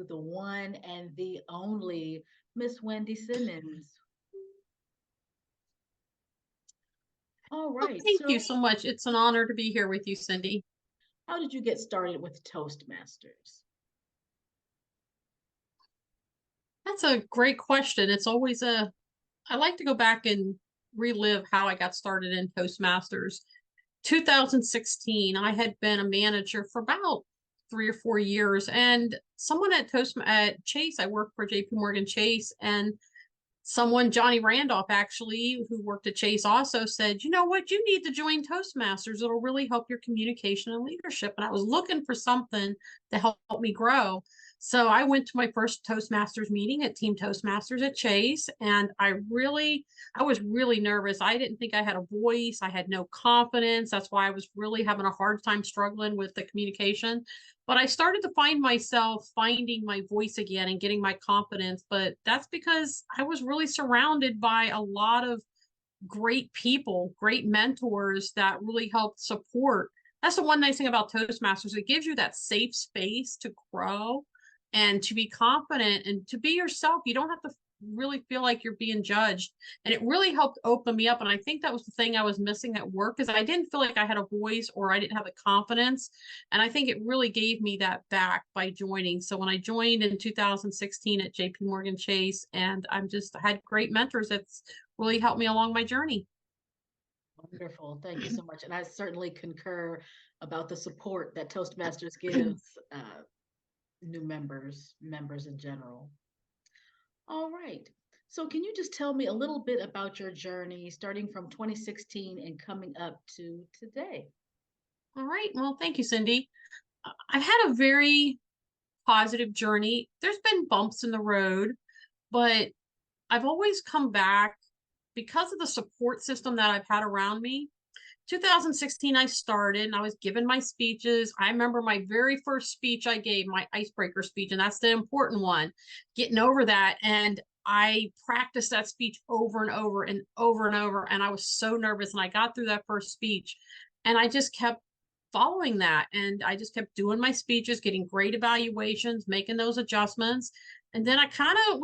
with the one and the only Miss Wendy Simmons. All Well, right. thank you So, so much. It's an honor to be here with you, Cindy. how did you get started with Toastmasters? That's a great question. I like to go back and relive how I got started in Toastmasters. 2016, I had been a manager for about 3 or 4 years, and someone at Chase, I worked for JP Morgan Chase, and someone, Johnny Randolph, actually, who worked at Chase, also said, you know what, you need to join Toastmasters. It'll really help your communication and leadership. And I was looking for something to help me grow. So I went to my first Toastmasters meeting at Team Toastmasters at Chase, and I was really nervous. I didn't think I had a voice. I had no confidence. That's why I was really having a hard time struggling with the communication. But I started to find myself finding my voice again and getting my confidence. But that's because I was really surrounded by a lot of great people, great mentors that really helped support. That's the one nice thing about Toastmasters. It gives you that safe space to grow and to be confident and to be yourself. You don't have to really feel like you're being judged. And it really helped open me up. And I think that was the thing I was missing at work, is I didn't feel like I had a voice or I didn't have the confidence. And I think it really gave me that back by joining. So when I joined in 2016 at JP Morgan Chase, and I had great mentors that's really helped me along my journey. Wonderful. Thank you so much. And I certainly concur about the support that Toastmasters gives new members in general. All right. So, can you just tell me a little bit about your journey starting from 2016 and coming up to today? All right. Well, thank you, Cindy. I've had a very positive journey. There's been bumps in the road, but I've always come back because of the support system that I've had around me. 2016, I started and I was given my speeches. I remember my very first speech I gave, my icebreaker speech, and that's the important one, getting over that. And I practiced that speech over and over and over and over. And I was so nervous. And I got through that first speech and I just kept following that. And I just kept doing my speeches, getting great evaluations, making those adjustments. And then I had a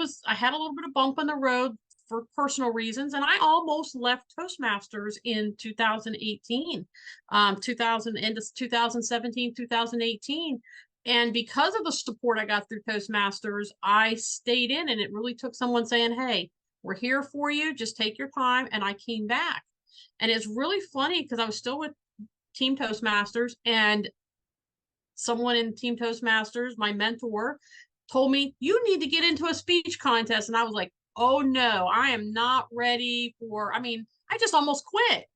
little bit of bump in the road for personal reasons, and I almost left Toastmasters in 2018, 2000 into 2017, 2018. And because of the support I got through Toastmasters, I stayed in, and it really took someone saying, hey, we're here for you. Just take your time. And I came back. And it's really funny because I was still with Team Toastmasters, and someone in Team Toastmasters, my mentor, told me, you need to get into a speech contest. And I was like, oh no, I am not ready I just almost quit,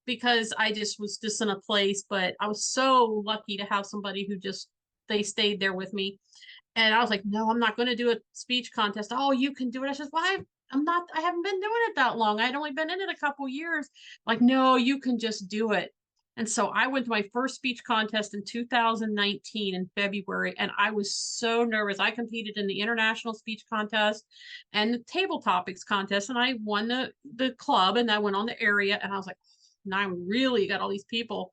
because I just was just in a place, but I was so lucky to have somebody who they stayed there with me. And I was like, no, I'm not going to do a speech contest. Oh, you can do it. I said, well, I haven't been doing it that long. I'd only been in it a couple years. Like, no, you can just do it. And so I went to my first speech contest in 2019 in February, and I was so nervous. I competed in the international speech contest and the table topics contest, and I won the club, and I went on the area, and I was like, now I'm really got all these people.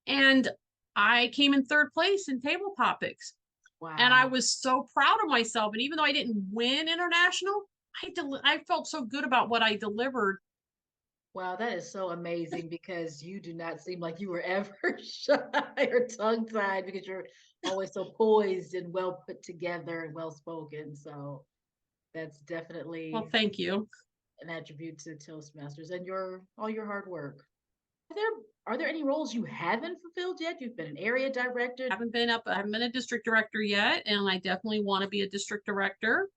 And I came in third place in table topics. And I Wow. was so proud of myself. And even though I didn't win international, I felt so good about what I delivered. Wow, that is so amazing because you do not seem like you were ever shy or tongue-tied because you're always so poised and well put together and well spoken. So that's Well, definitely thank you. an attribute to Toastmasters and your all your hard work. Are there are there any roles you haven't fulfilled yet? You've been an area director. I haven't been a district director yet, and I definitely want to be a district director.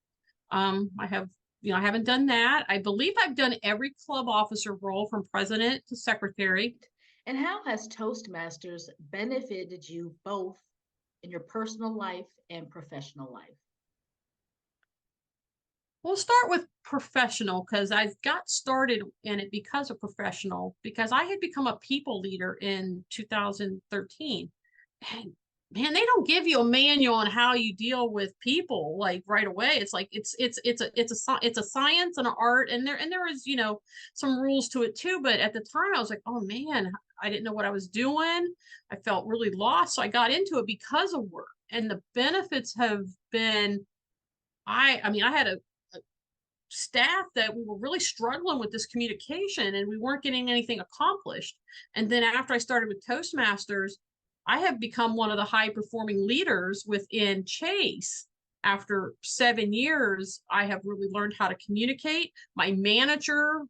I have, I haven't done that. I believe I've done every club officer role from president to secretary. And how has Toastmasters benefited you both in your personal life and professional life? We'll start with professional because I got started in it because of professional, because I had become a people leader in 2013. And man, they don't give you a manual on how you deal with people like right away. It's like it's a science and an art, and there is, some rules to it too. But at the time I was like, oh man, I didn't know what I was doing. I felt really lost. So I got into it because of work. And the benefits have been, I mean, I had a staff that we were really struggling with this communication and we weren't getting anything accomplished. And then after I started with Toastmasters, I have become one of the high performing leaders within Chase. After 7 years, I have really learned how to communicate. My manager,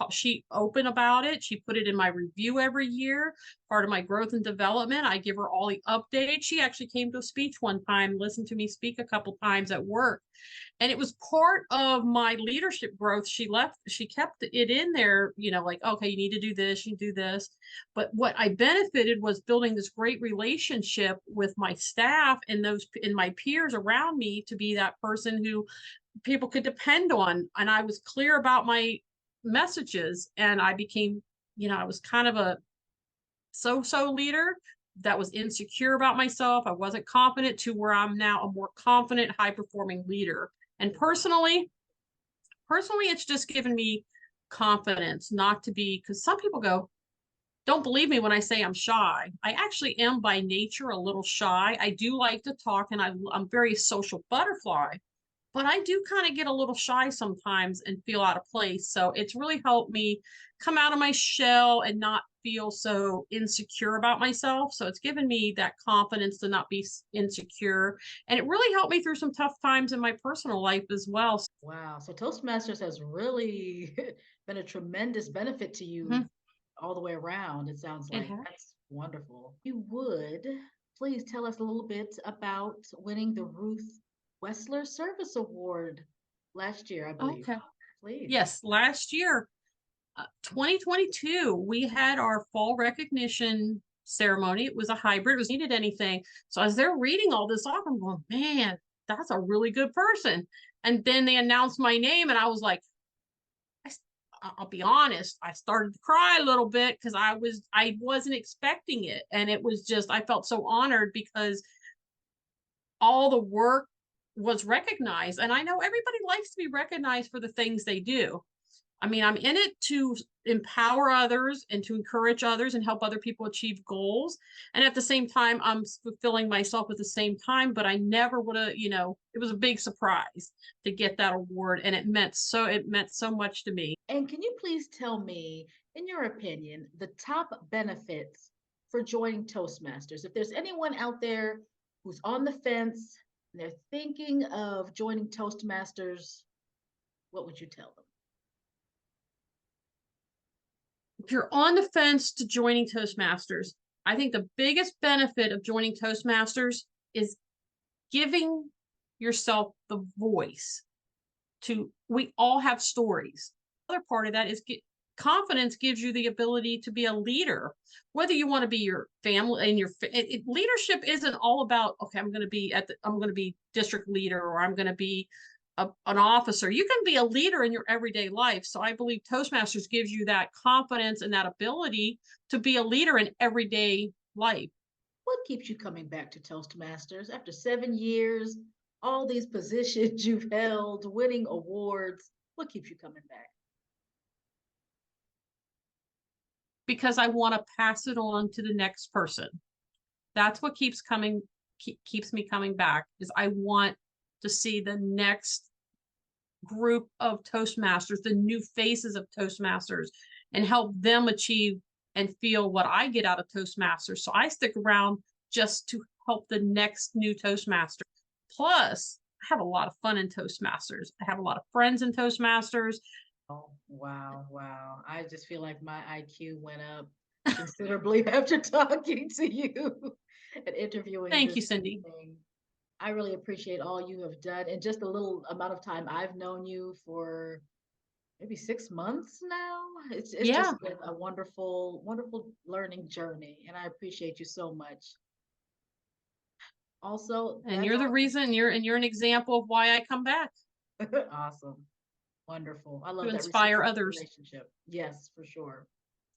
she open about it. She put it in my review every year, part of my growth and development. I give her all the updates. She actually came to a speech one time, listened to me speak a couple times at work, and it was part of my leadership growth. She kept it in there, like, okay, you need to do this, you do this. But what I benefited was building this great relationship with my staff and my peers around me, to be that person who people could depend on. And I was clear about my messages, and I became, I was kind of a so-so leader that was insecure about myself. I wasn't confident, to where I'm now a more confident, high-performing leader. And personally, it's just given me confidence not to be, because some people don't believe me when I say I'm shy. I actually am by nature a little shy. I do like to talk, and I'm very social butterfly, but I do kind of get a little shy sometimes and feel out of place. So it's really helped me come out of my shell and not feel so insecure about myself. So it's given me that confidence to not be insecure. And it really helped me through some tough times in my personal life as well. Wow. So Toastmasters has really been a tremendous benefit to you Mhm. all the way around. It sounds It like has. that's wonderful. You would please tell us a little bit about winning the Ruth Wessler Service Award last year, I believe. Okay. Please. Yes, last year, 2022, we had our fall recognition ceremony. It was a hybrid. It was needed anything. So as they're reading all this off, I'm going, man, that's a really good person. And then they announced my name, and I was like, I'll be honest, I started to cry a little bit, because I wasn't expecting it. And it was just, I felt so honored because all the work was recognized. And I know everybody likes to be recognized for the things they do. I mean, I'm in it to empower others and to encourage others and help other people achieve goals. And at the same time, I'm fulfilling myself at the same time, but I never would have, it was a big surprise to get that award. And it meant so much to me. And can you please tell me, in your opinion, the top benefits for joining Toastmasters? If there's anyone out there who's on the fence and they're thinking of joining Toastmasters, what would you tell them? If you're on the fence to joining Toastmasters, I think the biggest benefit of joining Toastmasters is giving yourself the voice we all have stories. Other part of that is confidence gives you the ability to be a leader, whether you want to be your family and leadership isn't all about, okay, I'm going to be district leader, or I'm going to be an officer. You can be a leader in your everyday life. So I believe Toastmasters gives you that confidence and that ability to be a leader in everyday life. What keeps you coming back to Toastmasters after 7 years, all these positions you've held, winning awards? What keeps you coming back? Because I want to pass it on to the next person. That's what keeps me coming back, is I want to see the next group of Toastmasters, the new faces of Toastmasters, and help them achieve and feel what I get out of Toastmasters. So I stick around just to help the next new Toastmaster. Plus, I have a lot of fun in Toastmasters. I have a lot of friends in Toastmasters. Oh, wow, wow. I just feel like my IQ went up considerably after talking to you and interviewing Thank this you, Cindy. evening. I really appreciate all you have done in just a little amount of time. I've known you for maybe 6 months now. It's Yeah. just been a wonderful, wonderful learning journey, and I appreciate you so much. Also, And that's you're the all. reason, you're an example of why I come back, Awesome. Wonderful. I to love that inspire reciprocal others. relationship. Yes, for sure.